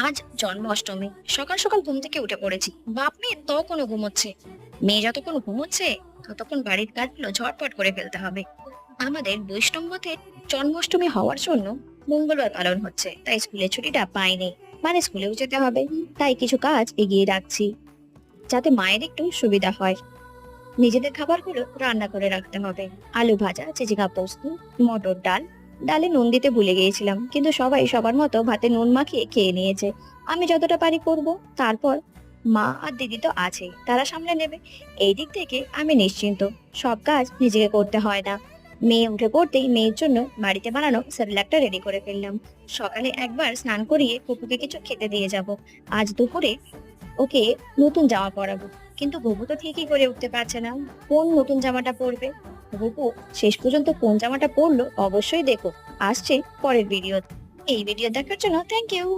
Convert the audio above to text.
আজ জন্মাষ্টমী। সকাল সকাল ঘুম থেকে উঠে পড়েছি। বাপ মেয়ে তখনও ঘুমোচ্ছে। মেয়ে যতক্ষণ ঘুমোচ্ছে ততক্ষণ বাড়ির কাজগুলো ঝটপট করে ফেলতে হবে। আমাদের বৈষ্ণব মতে জন্মাষ্টমী হওয়ার জন্য মঙ্গলবার পালন হচ্ছে, তাই স্কুলের ছুটিটা পাইনি। মানে স্কুলেও যেতে হবে, তাই কিছু কাজ এগিয়ে রাখছি যাতে মায়ের একটু সুবিধা হয়। নিজেদের খাবারগুলো রান্না করে রাখতে হবে। আলু ভাজা, চিচিঙ্গা পোস্ত, মটর ডাল। ডালে নুন দিতে ভুলে গিয়েছিলাম, কিন্তু সবাই সবার মতো ভাতে নুন মাখিয়ে খেয়ে নিয়েছে। আমি যতটা পারি করব। তারপর মা আর দিদি তো আছেই, তারা সামলে নেবে। এই দিক থেকে আমি নিশ্চিন্ত। সব কাজ নিজেকে করতে হয় না। মেয়ে উঠে পড়তেই মেয়ের জন্য বাড়িতে বানানো সেরেলাকটা রেডি করে ফেললাম। সকালে একবার স্নান করিয়ে কুকুকে কিছু খেতে দিয়ে যাব। আজ দুপুরে ওকে নতুন জামা পরাবো। কিন্তু গপু তো ঠিকই করে উঠতে পারছে না, কোন নতুন জামাটা পরবে। গপু শেষ পর্যন্ত কোন জামাটা পরলো অবশ্যই দেখো আসছে পরের ভিডিও। এই ভিডিও দেখার জন্য থ্যাংক ইউ।